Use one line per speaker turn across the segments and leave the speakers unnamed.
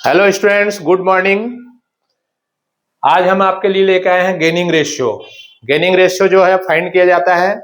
Hello students, good morning. आज हम आपके लिए लेकर आए हैं गेनिंग रेशियो। गेनिंग रेशियो जो है फाइंड किया जाता है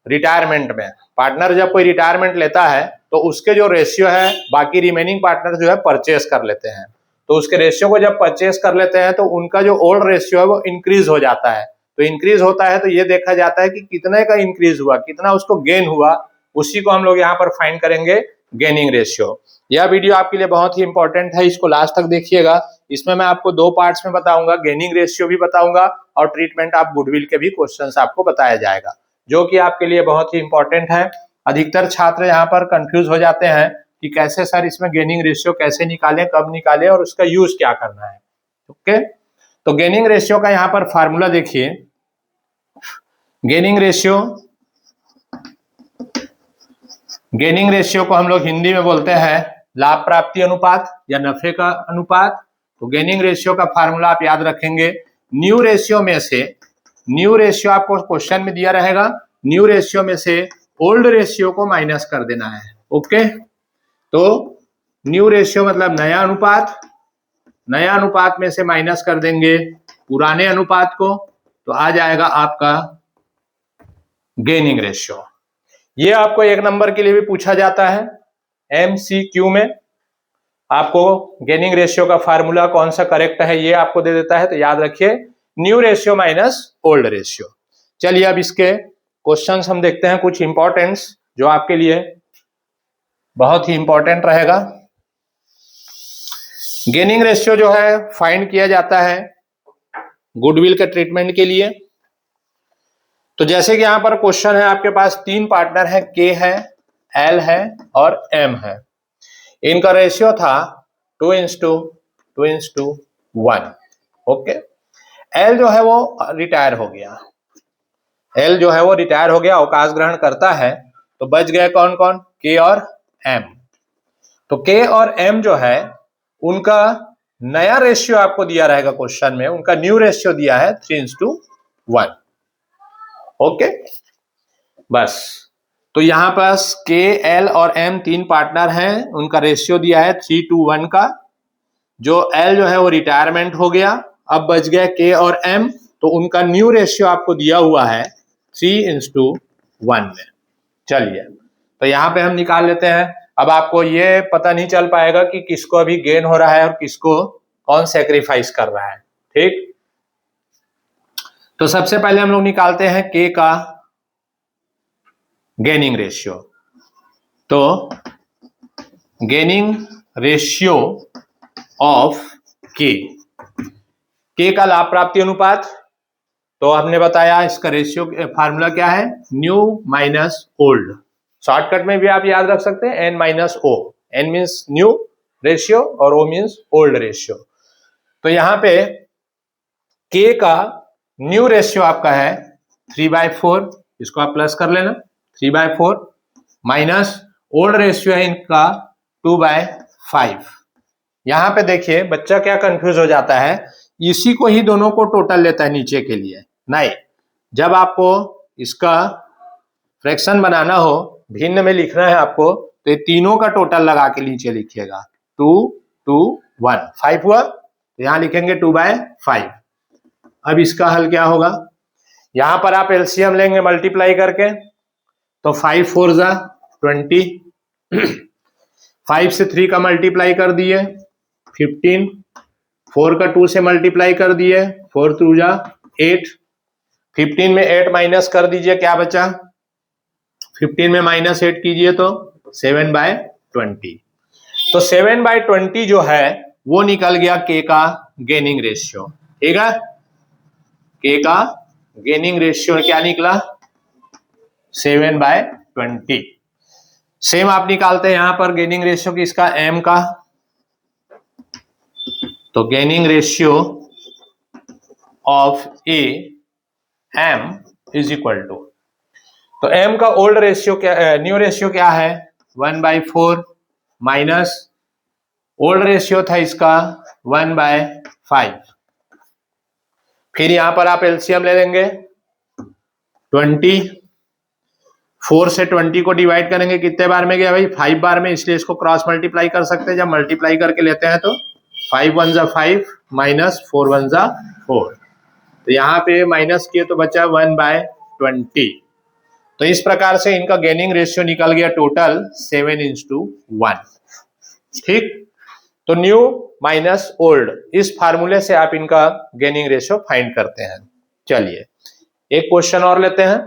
रिटायरमेंट में। पार्टनर जब कोई रिटायरमेंट लेता है तो उसके जो रेशियो है बाकी रिमेनिंग पार्टनर जो है परचेस कर लेते हैं। तो उसके रेशियो को जब परचेस कर लेते हैं तो उनका जो ओल्ड रेशियो है वो इंक्रीज हो जाता है। तो इंक्रीज होता है तो ये देखा जाता है कि कितने का इंक्रीज हुआ, कितना उसको गेन हुआ, उसी को हम लोग यहाँ पर फाइंड करेंगे गेनिंग रेशियो। यह वीडियो आपके लिए बहुत ही इंपॉर्टेंट है, इसको लास्ट तक देखिएगा। इसमें मैं आपको दो पार्ट्स में बताऊंगा, गेनिंग रेशियो भी बताऊंगा और ट्रीटमेंट ऑफ गुडविल के भी क्वेश्चंस आपको बताया जाएगा, जो कि आपके लिए बहुत ही इंपॉर्टेंट है। अधिकतर छात्र यहाँ पर कंफ्यूज हो जाते हैं कि कैसे सर इसमें गेनिंग रेशियो कैसे निकालें, कब निकालें और उसका यूज क्या करना है। ओके, तो गेनिंग रेशियो का यहाँ पर फार्मूला देखिए। गेनिंग रेशियो को हम लोग हिंदी में बोलते हैं लाभ प्राप्ति अनुपात या नफे का अनुपात। तो गेनिंग रेशियो का फार्मूला आप याद रखेंगे, न्यू रेशियो में से, न्यू रेशियो आपको क्वेश्चन में दिया रहेगा, न्यू रेशियो में से ओल्ड रेशियो को माइनस कर देना है। ओके, तो न्यू रेशियो मतलब नया अनुपात, नया अनुपात में से माइनस कर देंगे पुराने अनुपात को, तो आ जाएगा आपका गेनिंग रेशियो। ये आपको एक नंबर के लिए भी पूछा जाता है एमसीक्यू में। आपको गेनिंग रेशियो का फार्मूला कौन सा करेक्ट है ये आपको दे देता है, तो याद रखिए new ratio minus old ratio. चलिए अब इसके क्वेश्चंस हम देखते हैं, कुछ इंपॉर्टेंट्स जो आपके लिए बहुत ही इंपॉर्टेंट रहेगा। गेनिंग रेशियो जो है फाइंड किया जाता है गुडविल के ट्रीटमेंट के लिए। तो जैसे कि यहां पर क्वेश्चन है, आपके पास तीन पार्टनर है, के है, एल है और एम है। इनका रेशियो था 2:1। ओके, एल जो है वो रिटायर हो गया, एल जो है वो रिटायर हो गया, अवकाश ग्रहण करता है। तो बच गए कौन कौन, के और एम। तो के और एम जो है उनका नया रेशियो आपको दिया रहेगा क्वेश्चन में, उनका न्यू रेशियो दिया है 3:1। ओके, बस। तो यहां पास के, एल और एम तीन पार्टनर हैं, उनका रेशियो दिया है 3:1 का। जो एल जो है वो रिटायरमेंट हो गया, अब बच गया के और एम, तो उनका न्यू रेशियो आपको दिया हुआ है 3:1 में। चलिए, तो यहां पे हम निकाल लेते हैं। अब आपको ये पता नहीं चल पाएगा कि किसको अभी गेन हो रहा है और किसको कौन सेक्रीफाइस कर रहा है। ठीक, तो सबसे पहले हम लोग निकालते हैं के का गेनिंग रेशियो। तो गेनिंग रेशियो ऑफ के का लाभ प्राप्ति अनुपात, तो हमने बताया इसका रेशियो फार्मूला क्या है, न्यू माइनस ओल्ड। शॉर्टकट में भी आप याद रख सकते हैं N minus O. N means new ratio और ओ मीन्स ओल्ड रेशियो। तो यहां पे के का न्यू रेशियो आपका है 3/4, इसको आप प्लस कर लेना, 3/4 माइनस ओल्ड रेशियो है इनका 2/5। यहां पे देखिए बच्चा क्या कंफ्यूज हो जाता है, इसी को ही दोनों को टोटल लेता है नीचे के लिए। नहीं, जब आपको इसका फ्रैक्शन बनाना हो, भिन्न में लिखना है आपको, तो ये तीनों का टोटल लगा के नीचे लिखिएगा। 2, 2, 1, 5 हुआ, तो यहां लिखेंगे 2/5। अब इसका हल क्या होगा, यहां पर आप एलसीएम लेंगे मल्टीप्लाई करके, तो 5 4 जा 20, 5 से 3 का मल्टीप्लाई कर दिए 15, 4 का 2 से मल्टीप्लाई कर दिए 4 2 जा 8, 15 में 8 माइनस कर दीजिए, क्या बचा, 15 में -8 कीजिए तो 7/20। तो 7/20 जो है वो निकल गया के का गेनिंग रेशियो। ठीक है, के का गेनिंग रेशियो क्या निकला, 7/20। सेम आप निकालते हैं यहां पर गेनिंग रेशियो किसका, एम का। तो gaining ratio of A M is equal to, तो एम का ओल्ड रेशियो क्या, न्यू रेशियो क्या है 1/4 माइनस ओल्ड रेशियो था इसका 1/5। फिर यहां पर आप एलसीएम ले लेंगे 20, 4 से 20 को डिवाइड करेंगे कितने बार में गया भाई? 5 बार में, इसलिए इसको क्रॉस मल्टीप्लाई कर सकते हैं। जब मल्टीप्लाई करके लेते हैं तो 5 1 जा 5 माइनस 4 1 जा 4, तो यहाँ पे माइनस किए तो बचा 1/20। तो इस प्रकार से इनका गेनिंग रेशियो निकल गया टोटल 7:1। ठीक, तो न्यू माइनस ओल्ड, इस फार्मूले से आप इनका गेनिंग रेशियो फाइंड करते हैं। चलिए एक क्वेश्चन और लेते हैं।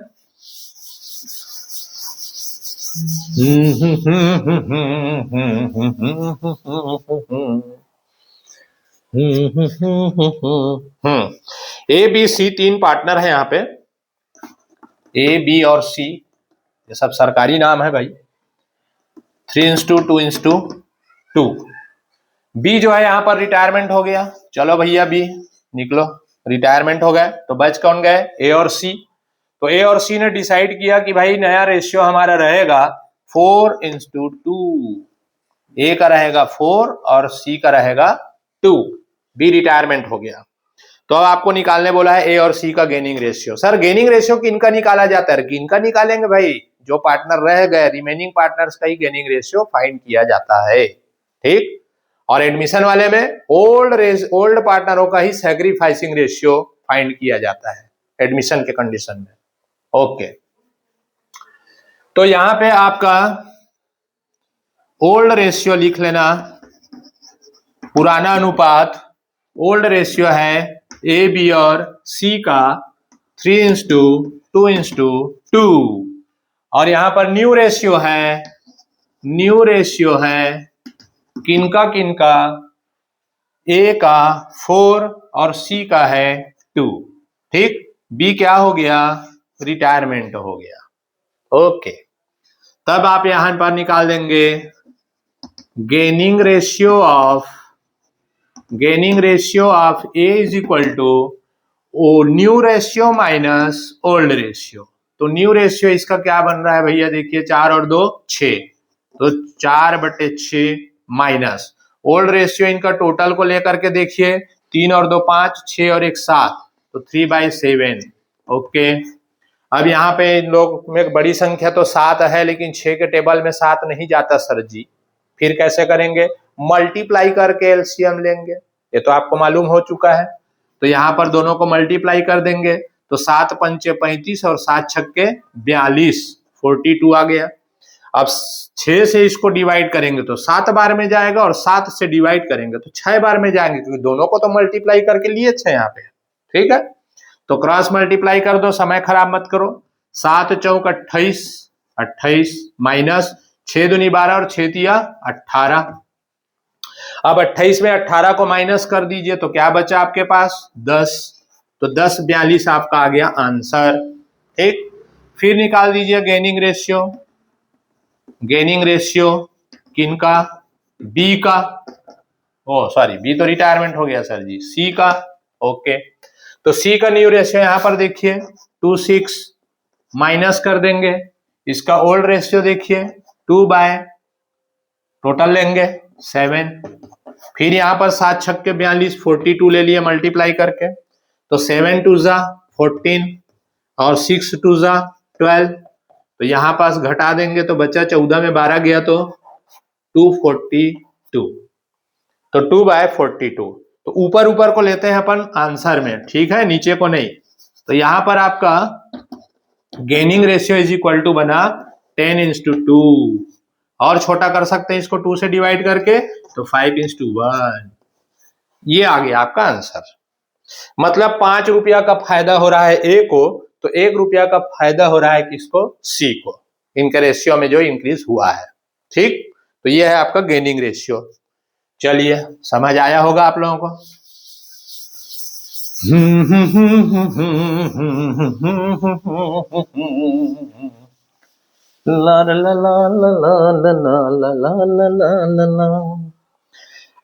ए बी सी 3 पार्टनर है यहाँ पे, ए बी और सी, ये सब सरकारी नाम है भाई। 3:2:2। बी जो है यहाँ पर रिटायरमेंट हो गया, चलो भैया बी निकलो, रिटायरमेंट हो गए, तो बच कौन गए? ए और सी। तो ए और सी ने डिसाइड किया कि भाई नया रेशियो हमारा रहेगा 4:2। ए का रहेगा 4 और सी का रहेगा 2। बी रिटायरमेंट हो गया, तो अब आपको निकालने बोला है ए और सी का gaining ratio. Sir gaining ratio किनका निकाला जाता है? किनका निकालेंगे भाई? जो पार्टनर रह गए, रिमेनिंग पार्टनर्स का ही गेनिंग रेशियो फाइंड किया जाता है। ठीक, और एडमिशन वाले में ओल्ड पार्टनरों का ही सैक्रिफाइसिंग रेशियो फाइंड किया जाता है एडमिशन के कंडीशन में। ओके, तो यहां पे आपका ओल्ड रेशियो लिख लेना, पुराना अनुपात ओल्ड रेशियो है ए बी और सी का 3:2:2। और यहां पर न्यू रेशियो है किनका किनका? ए का 4 और सी का है 2। ठीक, बी क्या हो गया? रिटायरमेंट हो गया। ओके, तब आप यहां पर निकाल देंगे gaining ratio of A is equal to new ratio minus old ratio. तो न्यू रेशियो इसका क्या बन रहा है भैया? देखिए 4 और 2 6, तो 4/6 माइनस ओल्ड रेशियो इनका टोटल को लेकर के देखिए 3 और 2 5, 6 और 1 7, तो 3/7। ओके, अब यहाँ पे इन लोग में बड़ी संख्या तो 7 है, लेकिन 6 के टेबल में 7 नहीं जाता सर जी, फिर कैसे करेंगे? मल्टीप्लाई करके एलसीएम लेंगे, ये तो आपको मालूम हो चुका है। तो यहाँ पर दोनों को मल्टीप्लाई कर देंगे, तो 7 पंचे 35 और 7 छक्के 42, 42 आ गया। अब 6 से इसको डिवाइड करेंगे तो 7 बार में जाएगा, और 7 से डिवाइड करेंगे तो 6 बार में जाएंगे, क्योंकि दोनों को तो मल्टीप्लाई करके लिए थे यहाँ पे। ठीक है, तो क्रॉस मल्टीप्लाई कर दो, समय खराब मत करो। 7 चौक 28, 28 माइनस 6 दूनी 12 और 6 तिया 18। अब 28 में 18 को माइनस कर दीजिए, तो क्या बचा आपके पास? 10। तो 10/42 आपका आ गया आंसर। ठीक, फिर निकाल दीजिए गेनिंग रेशियो किनका? बी का, ओ सॉरी बी तो रिटायरमेंट हो गया सर जी, सी का। ओके, तो सी का न्यू रेशियो यहां पर देखिए 2:6 माइनस कर देंगे, इसका ओल्ड रेशियो देखिए 2/ टोटल लेंगे 7। फिर यहां पर 7 छक्के 42, 42 ले लिए मल्टीप्लाई करके, तो 7 2 जा 14 और 6 2 जा 12, तो यहां पास घटा देंगे तो बचा 14 में 12 गया तो 242, तो 2/42। तो ऊपर को लेते हैं अपन आंसर में, ठीक है, नीचे को नहीं। तो यहां पर आपका gaining ratio is equal to बना 10:2, और छोटा कर सकते हैं इसको 2 से डिवाइड करके, तो 5:1। ये आ गया आपका आंसर। मतलब 5 रुपया का फायदा हो रहा है ए को, तो 1 रुपया का फायदा हो रहा है किसको? सी को, इनके रेशियो में जो इंक्रीज हुआ है। ठीक, तो ये है आपका गेनिंग रेशियो। चलिए समझ आया होगा आप लोगों को।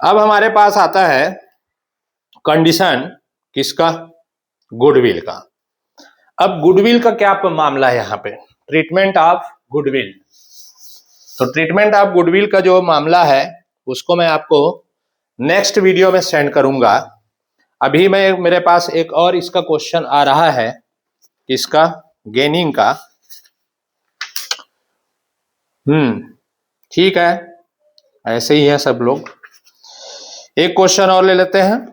अब हमारे पास आता है कंडीशन किसका? गुडविल का। अब गुडविल का क्या मामला है यहाँ पे? Treatment of goodwill. तो ट्रीटमेंट ऑफ गुडविल का जो मामला है उसको मैं आपको नेक्स्ट वीडियो में सेंड करूंगा। अभी मेरे पास एक और इसका क्वेश्चन आ रहा है, इसका गेनिंग का। ठीक है, ऐसे ही है सब लोग। एक क्वेश्चन और ले लेते हैं,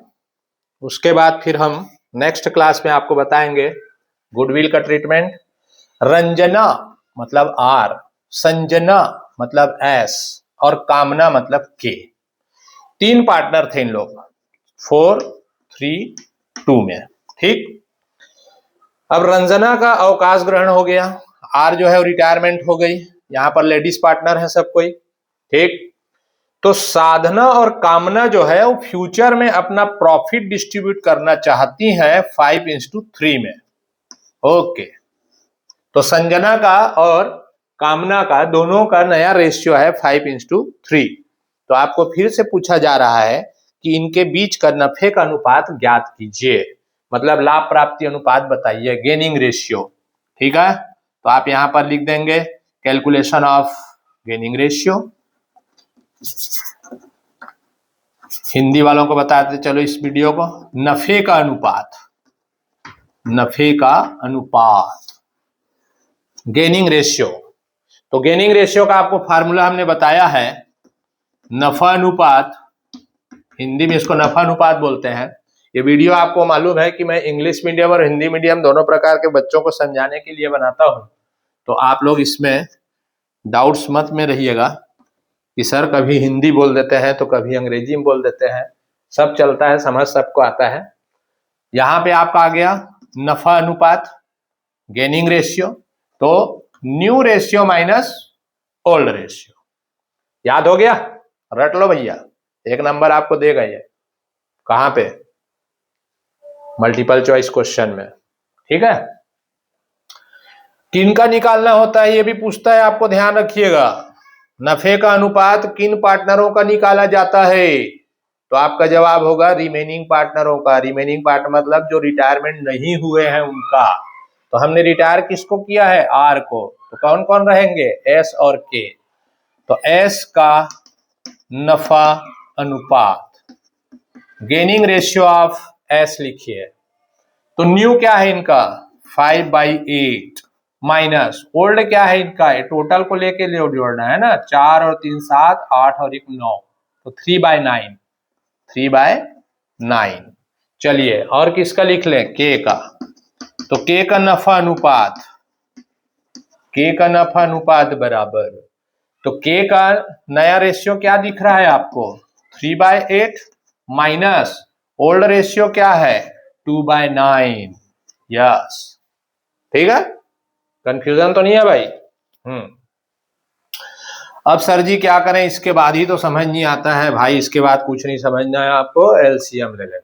उसके बाद फिर हम नेक्स्ट क्लास में आपको बताएंगे गुडविल का ट्रीटमेंट। रंजना मतलब आर, संजना मतलब एस और कामना मतलब के। 3 पार्टनर थे इन लोग 4, 3, 2 में। ठीक, अब रंजना का अवकाश ग्रहण हो गया, आर जो है रिटायरमेंट हो गई, यहां पर लेडीज पार्टनर है सब कोई। ठीक, तो साधना और कामना जो है वो फ्यूचर में अपना प्रॉफिट डिस्ट्रीब्यूट करना चाहती हैं 5:3 में। ओके, तो संजना का और कामना का दोनों का नया रेशियो है 5:3। तो आपको फिर से पूछा जा रहा है कि इनके बीच का नफे का अनुपात ज्ञात कीजिए, मतलब लाभ प्राप्ति अनुपात बताइए, गेनिंग रेशियो। ठीक है, तो आप यहां पर लिख देंगे calculation of gaining ratio. Hindi वालों को बताते चलो इस वीडियो को, नफे का अनुपात, नफे का अनुपात, गेनिंग रेशियो। तो गेनिंग रेशियो का आपको फार्मूला हमने बताया है, नफा अनुपात, हिंदी में इसको नफा अनुपात बोलते हैं। ये वीडियो आपको मालूम है कि मैं इंग्लिश मीडियम और हिंदी मीडियम दोनों प्रकार के बच्चों को समझाने के लिए बनाता हूं, तो आप लोग इसमें डाउट्स मत में रहिएगा कि सर कभी हिंदी बोल देते हैं तो कभी अंग्रेजी में बोल देते हैं, सब चलता है, समझ सबको आता है। यहां पे आपका आ गया नफा अनुपात, गेनिंग रेशियो, तो new ratio minus old ratio. याद हो गया, रट लो भैया, 1 नंबर आपको देगा ये, कहां पे, मल्टीपल चॉइस क्वेश्चन में। ठीक है, किन का निकालना होता है ये भी पूछता है, आपको ध्यान रखिएगा। नफे का अनुपात किन पार्टनरों का निकाला जाता है, तो आपका जवाब होगा रिमेनिंग पार्टनरों का। रिमेनिंग पार्टनर मतलब जो रिटायरमेंट नहीं हुए हैं उनका। तो हमने रिटायर किसको किया है, आर को, तो कौन कौन रहेंगे, एस और के। तो एस का नफा अनुपात, गेनिंग रेशियो ऑफ एस लिखिए। तो न्यू क्या है इनका 5/8 माइनस ओल्ड क्या है इनका, टोटल को लेके जोड़ना है ना, 4 और 3 7, 8 और 1 9, तो 3/9, 3/9। चलिए और किसका लिख लें, के का। तो के का नफा अनुपात, के का नफा अनुपात बराबर, तो के का नया रेशियो क्या दिख रहा है आपको, 3/8 माइनस ओल्ड रेशियो क्या है 2/9। यस, ठीक है, कंफ्यूजन तो नहीं है भाई। अब सर जी क्या करें, इसके बाद ही तो समझ नहीं आता है भाई, इसके बाद कुछ नहीं समझना है आपको, एलसीएम ले लेना है।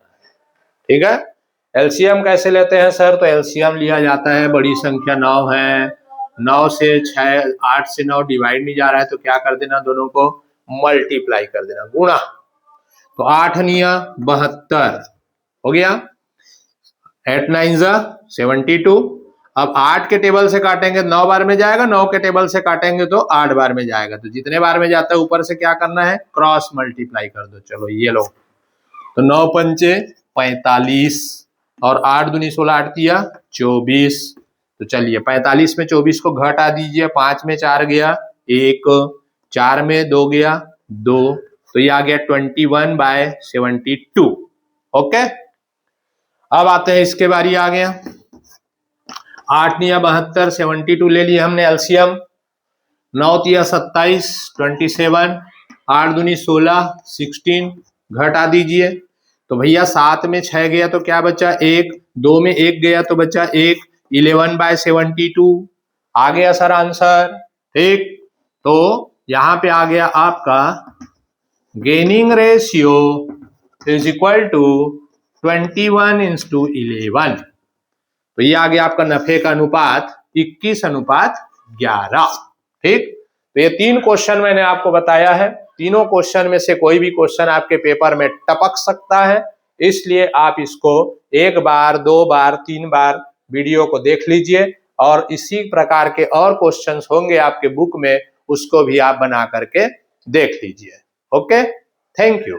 ठीक है, एलसीएम कैसे लेते हैं सर, तो एलसीएम लिया जाता है, बड़ी संख्या 9 है, 9 से 6, 8 से 9 डिवाइड नहीं जा रहा है तो क्या कर देना, दोनों को मल्टीप्लाई कर देना, गुणा। तो 8 निया 72 हो गया, 8 9 जा 72। अब 8 के टेबल से काटेंगे 9 बार में जाएगा, 9 के टेबल से काटेंगे तो 8 बार में जाएगा, तो जितने बार में जाता है ऊपर से क्या करना है, क्रॉस मल्टीप्लाई कर दो। चलो ये लो, तो 9 पंचे 45 और 8 दूनी 16, 8 दिया 24। तो चलिए 45 में 24 को घटा दीजिए, 5 में 4 गया 1, 4 में 2 गया 2, तो ये आ गया 21/72। ओके, अब आते हैं इसके बारी आ गया, 8 निया 72, 72 ले लिया हमने एलसीएम, 9 तिया 27 27, 8 दूनी 16 16, घटा दीजिए। तो भैया 7 में 6 गया तो क्या बचा 1, 2 में 1 गया तो बचा 1, 11/72 आ गया सर आंसर। ठीक, तो यहां पे आ गया आपका gaining ratio is equal to 21:11। तो ये आ गया आपका नफे का अनुपात 21:11। ठीक, तो ये 3 क्वेश्चन मैंने आपको बताया है, तीनों क्वेश्चन में से कोई भी क्वेश्चन आपके पेपर में टपक सकता है, इसलिए आप इसको 1 बार 2 बार 3 बार वीडियो को देख लीजिए, और इसी प्रकार के और क्वेश्चंस होंगे आपके बुक में, उसको भी आप बना करके देख लीजिए। Okay, thank you.